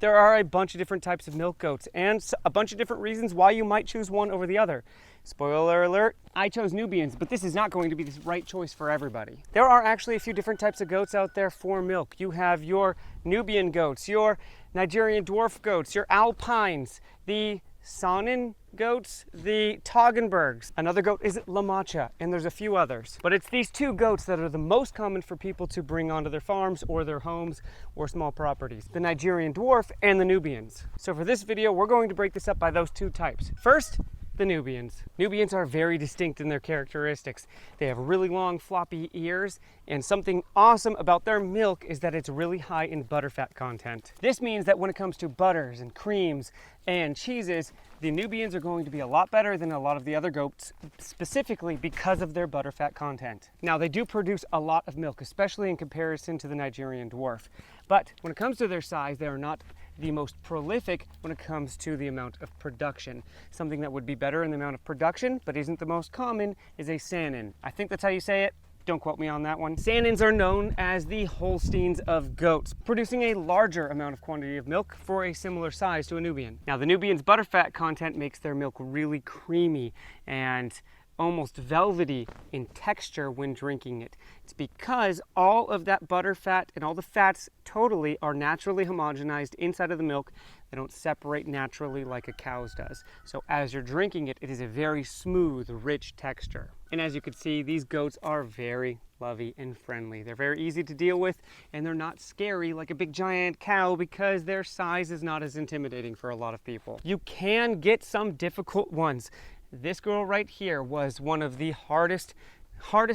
There are a bunch of different types of milk goats and a bunch of different reasons why you might choose one over the other. Spoiler alert, I chose Nubians, but this is not going to be the right choice for everybody. There are actually a few different types of goats out there for milk. You have your Nubian goats, your Nigerian dwarf goats, your alpines, the Saanen goats, the Toggenburgs. Another goat is La Mancha, and there's a few others. But it's these two goats that are the most common for people to bring onto their farms or their homes or small properties. The Nigerian dwarf and the Nubians. So for this video, we're going to break this up by those two types. First, the Nubians. Nubians are very distinct in their characteristics. They have really long floppy ears, and something awesome about their milk is that it's really high in butterfat content. This means that when it comes to butters and creams and cheeses, the Nubians are going to be a lot better than a lot of the other goats, specifically because of their butterfat content. Now, they do produce a lot of milk, especially in comparison to the Nigerian dwarf. But when it comes to their size, they are not the most prolific when it comes to the amount of production. Something that would be better in the amount of production, but isn't the most common, is a Saanen. I think that's how you say it. Don't quote me on that one. Saanens are known as the Holsteins of goats, producing a larger amount of quantity of milk for a similar size to a Nubian. Now, the Nubian's butterfat content makes their milk really creamy and almost velvety in texture when drinking it. It's because all of that butter fat and all the fats totally are naturally homogenized inside of the milk. They don't separate naturally like a cow's does. So as you're drinking it, it is a very smooth, rich texture. And as you can see, these goats are very lovey and friendly. They're very easy to deal with, and they're not scary like a big giant cow because their size is not as intimidating for a lot of people. You can get some difficult ones. This girl right here was one of the hardest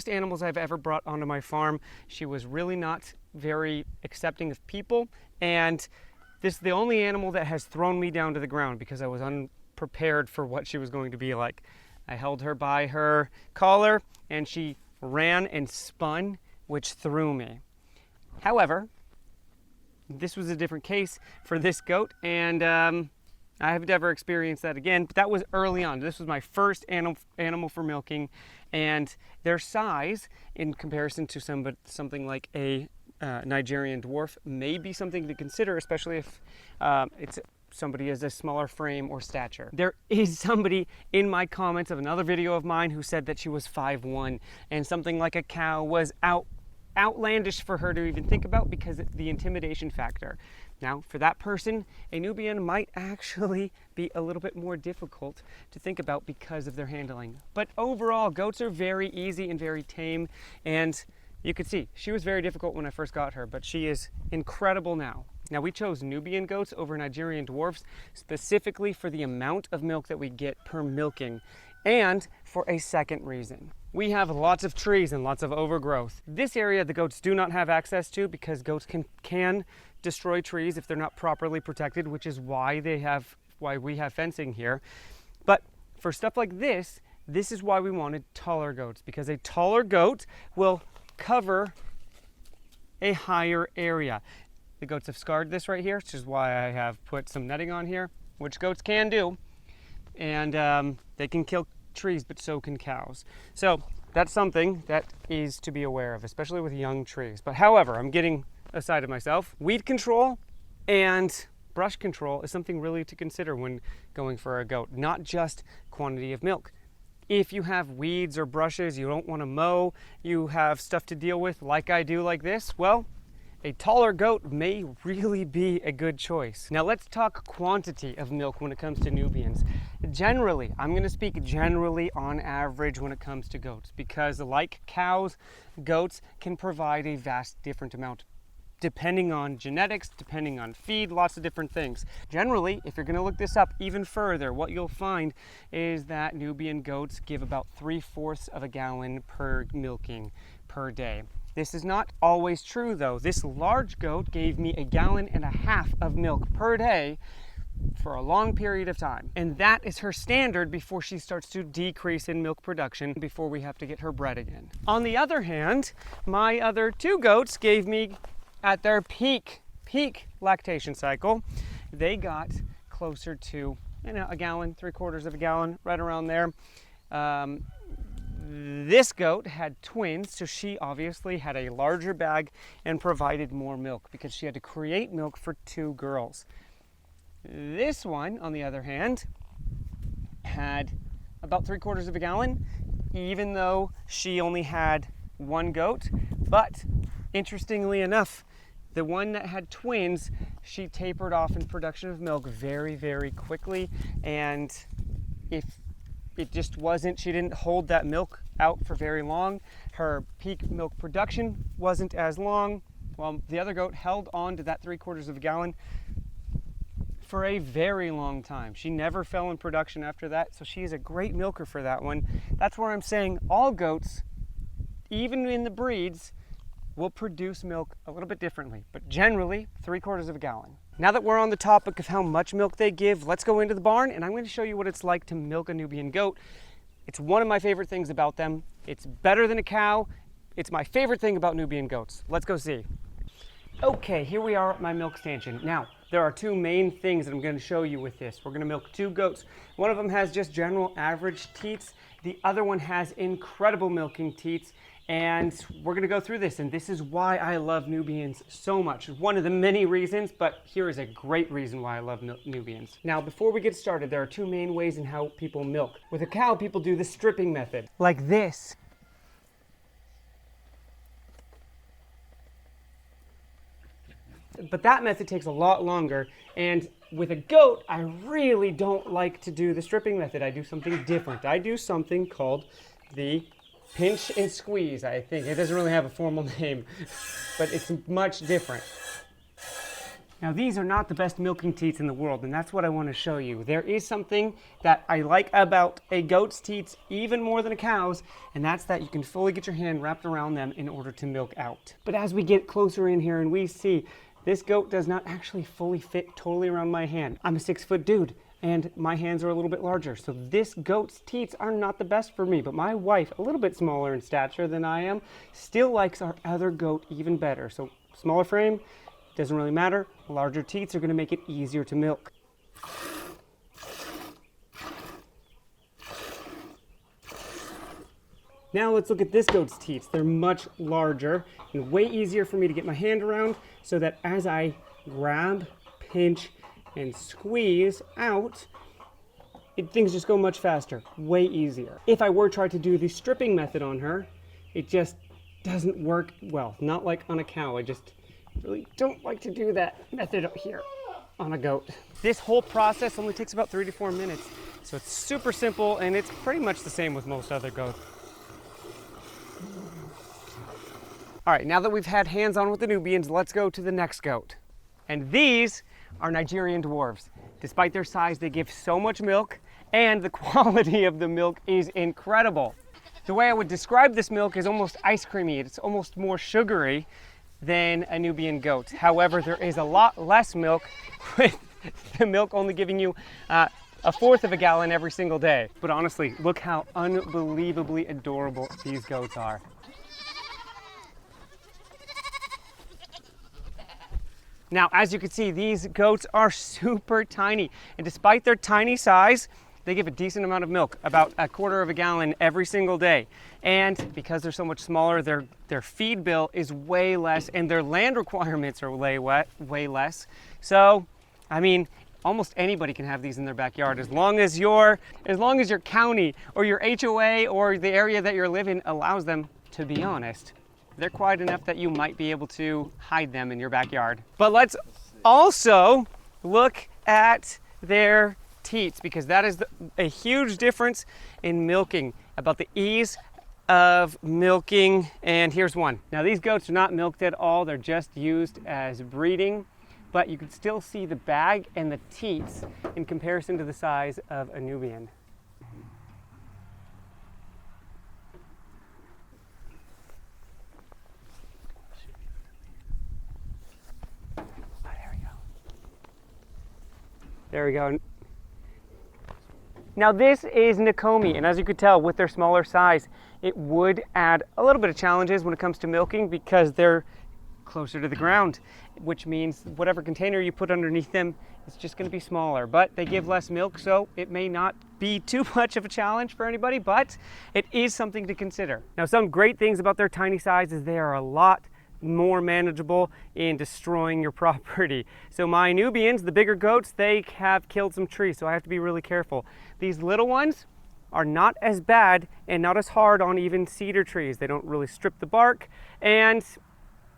animals I've ever brought onto my farm. She was really not very accepting of people, and this is the only animal that has thrown me down to the ground because I was unprepared for what she was going to be like. I held her by her collar and she ran and spun, which threw me. However, this was a different case for this goat, and I have never experienced that again, but that was early on. This was my first animal for milking, and their size in comparison to something like a Nigerian dwarf may be something to consider, especially if somebody has a smaller frame or stature. There is somebody in my comments of another video of mine who said that she was 5'1", and something like a cow was outlandish for her to even think about because of the intimidation factor. Now, for that person, a Nubian might actually be a little bit more difficult to think about because of their handling. But overall, goats are very easy and very tame, and you could see she was very difficult when I first got her, but she is incredible now. Now, we chose Nubian goats over Nigerian dwarfs specifically for the amount of milk that we get per milking, and for a second reason. We have lots of trees and lots of overgrowth. This area the goats do not have access to because goats can destroy trees if they're not properly protected, which is why we have fencing here. But for stuff like this is why we wanted taller goats, because a taller goat will cover a higher area. The goats have scarred this right here, which is why I have put some netting on here, which goats can do. And they can kill trees, but so can cows. So that's something that is to be aware of, especially with young trees. But however, I'm getting aside of myself. Weed control and brush control is something really to consider when going for a goat, not just quantity of milk. If you have weeds or brushes, you don't want to mow, you have stuff to deal with like I do like this, well, a taller goat may really be a good choice. Now let's talk quantity of milk when it comes to Nubians. Generally, I'm going to speak generally on average when it comes to goats, because like cows, goats can provide a vast different amount depending on genetics, depending on feed, lots of different things. Generally, if you're going to look this up even further, what you'll find is that Nubian goats give about 3/4 of a gallon per milking per day. This is not always true though. This large goat gave me 1.5 gallons of milk per day for a long period of time. And that is her standard before she starts to decrease in milk production, before we have to get her bred again. On the other hand, my other two goats gave me, at their peak lactation cycle, they got closer to 1 gallon, 3/4 of a gallon, right around there. This goat had twins, so she obviously had a larger bag and provided more milk because she had to create milk for 2 girls. This one, on the other hand, had about 3/4 of a gallon, even though she only had one goat. But interestingly enough, the one that had twins, she tapered off in production of milk very, very quickly. And if it just wasn't, she didn't hold that milk out for very long. Her peak milk production wasn't as long, while the other goat held on to that 3/4 of a gallon for a very long time. She never fell in production after that, so she is a great milker for that one. That's where I'm saying all goats, even in the breeds, will produce milk a little bit differently, but generally 3/4 of a gallon. Now that we're on the topic of how much milk they give, let's go into the barn and I'm going to show you what it's like to milk a Nubian goat. It's one of my favorite things about them. It's better than a cow. It's my favorite thing about Nubian goats. Let's go see. Okay, here we are at my milk stanchion. Now, there are two main things that I'm going to show you with this. We're going to milk two goats. One of them has just general average teats. The other one has incredible milking teats. And we're going to go through this, and this is why I love Nubians so much. One of the many reasons, but here is a great reason why I love Nubians. Now, before we get started, there are two main ways in how people milk. With a cow, people do the stripping method, like this. But that method takes a lot longer, and with a goat, I really don't like to do the stripping method. I do something different. I do something called the pinch and squeeze, I think. It doesn't really have a formal name, but it's much different. Now, these are not the best milking teats in the world, and that's what I want to show you. There is something that I like about a goat's teats even more than a cow's, and that's that you can fully get your hand wrapped around them in order to milk out. But as we get closer in here and we see this goat does not actually fully fit totally around my hand. I'm a 6-foot dude, and my hands are a little bit larger. So this goat's teats are not the best for me, but my wife, a little bit smaller in stature than I am, still likes our other goat even better. So smaller frame, doesn't really matter. Larger teats are gonna make it easier to milk. Now let's look at this goat's teats. They're much larger and way easier for me to get my hand around, so that as I grab, pinch, and squeeze out, things just go much faster, way easier. If I were to try to do the stripping method on her, it just doesn't work well, not like on a cow. I just really don't like to do that method up here on a goat. This whole process only takes about 3 to 4 minutes, so it's super simple, and it's pretty much the same with most other goats. All right, now that we've had hands-on with the Nubians, let's go to the next goat. And these are Nigerian Dwarfs. Despite their size, they give so much milk, and the quality of the milk is incredible. The way I would describe this milk is almost ice creamy. It's almost more sugary than a Nubian goat. However, there is a lot less milk, with the milk only giving you 1/4 of a gallon every single day. But honestly, look how unbelievably adorable these goats are. Now, as you can see, these goats are super tiny, and despite their tiny size, they give a decent amount of milk, about 1/4 of a gallon every single day. And because they're so much smaller, their feed bill is way less, and their land requirements are way less. So, I mean, almost anybody can have these in their backyard, as long as your county or your HOA or the area that you're living allows them, to be honest. They're quiet enough that you might be able to hide them in your backyard. But let's also look at their teats, because that is a huge difference in milking, about the ease of milking. And here's one. Now, these goats are not milked at all. They're just used as breeding, but you can still see the bag and the teats in comparison to the size of a Nubian. There we go. Now this is Nakomi, and as you could tell with their smaller size, it would add a little bit of challenges when it comes to milking, because they're closer to the ground, which means whatever container you put underneath them, it's just going to be smaller. But they give less milk, so it may not be too much of a challenge for anybody, but it is something to consider. Now, some great things about their tiny size is they are a lot more manageable in destroying your property. So my Nubians, the bigger goats, they have killed some trees, so I have to be really careful. These little ones are not as bad and not as hard on even cedar trees. They don't really strip the bark, and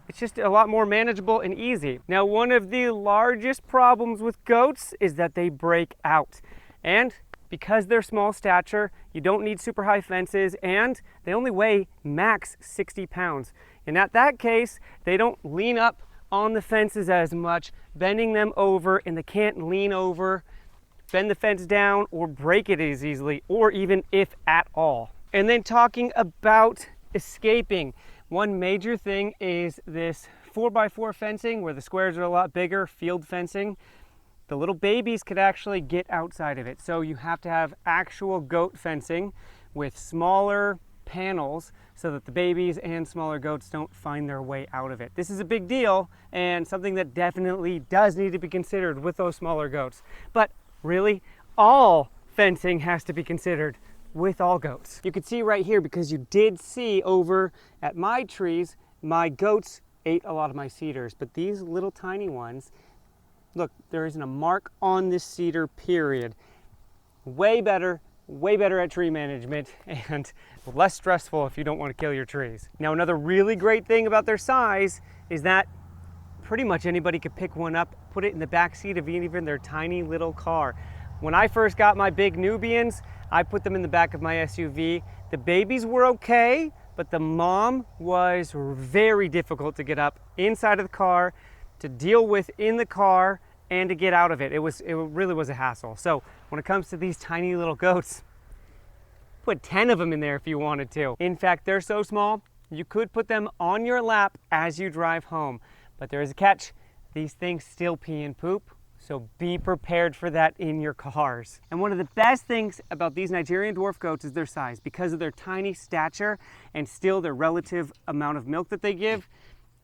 it's just a lot more manageable and easy. Now, one of the largest problems with goats is that they break out. And because they're small stature, you don't need super high fences, and they only weigh max 60 pounds. And at that case, they don't lean up on the fences as much, bending them over, and they can't lean over, bend the fence down, or break it as easily, or even if at all. And then talking about escaping, one major thing is this 4x4 fencing where the squares are a lot bigger, field fencing. The little babies could actually get outside of it. So you have to have actual goat fencing with smaller panels so that the babies and smaller goats don't find their way out of it. This is a big deal and something that definitely does need to be considered with those smaller goats. But really, all fencing has to be considered with all goats. You can see right here, because you did see over at my trees, my goats ate a lot of my cedars, but these little tiny ones, look, there isn't a mark on this cedar, period. Way better at tree management and less stressful if you don't want to kill your trees. Now, another really great thing about their size is that pretty much anybody could pick one up, put it in the back seat of even their tiny little car. When I first got my big Nubians, I put them in the back of my SUV. The babies were okay, but the mom was very difficult to get up inside of the car, to deal with in the car, and to get out of it. It really was a hassle. So when it comes to these tiny little goats, put 10 of them in there if you wanted to. In fact, they're so small, you could put them on your lap as you drive home. But there is a catch. These things still pee and poop, so be prepared for that in your cars. And one of the best things about these Nigerian dwarf goats is their size. Because of their tiny stature and still their relative amount of milk that they give,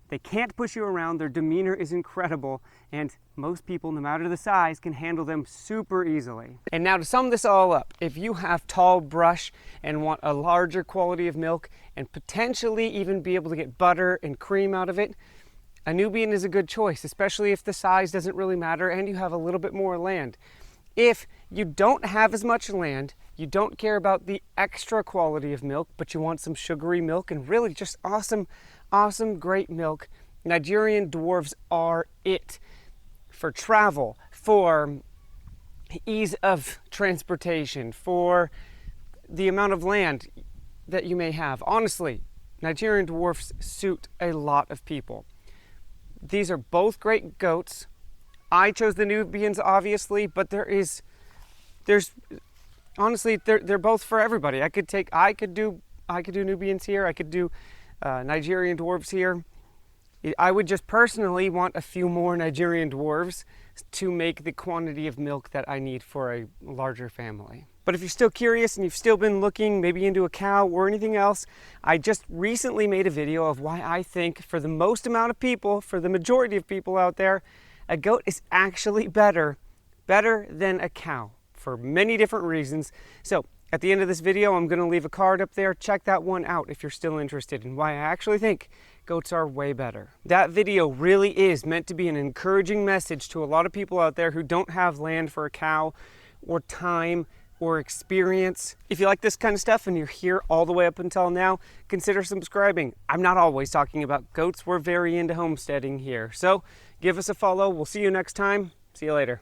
they can't push you around. Their demeanor is incredible, and most people, no matter the size, can handle them super easily. And now to sum this all up, if you have tall brush and want a larger quality of milk and potentially even be able to get butter and cream out of it, a Nubian is a good choice, especially if the size doesn't really matter and you have a little bit more land. If you don't have as much land, you don't care about the extra quality of milk, but you want some sugary milk and really just awesome, great milk, Nigerian dwarfs are it. For travel, for ease of transportation, for the amount of land that you may have. Honestly, Nigerian dwarfs suit a lot of people. These are both great goats. I chose the Nubians, obviously, but honestly, they're both for everybody. I could do Nubians here. I could do Nigerian dwarfs here. I would just personally want a few more Nigerian dwarfs to make the quantity of milk that I need for a larger family. But if you're still curious and you've still been looking maybe into a cow or anything else, I just recently made a video of why I think for the most amount of people, for the majority of people out there, a goat is actually better than a cow for many different reasons. So at the end of this video, I'm going to leave a card up there. Check that one out if you're still interested in why I actually think goats are way better. That video really is meant to be an encouraging message to a lot of people out there who don't have land for a cow or time or experience. If you like this kind of stuff and you're here all the way up until now, consider subscribing. I'm not always talking about goats. We're very into homesteading here. So give us a follow. We'll see you next time. See you later.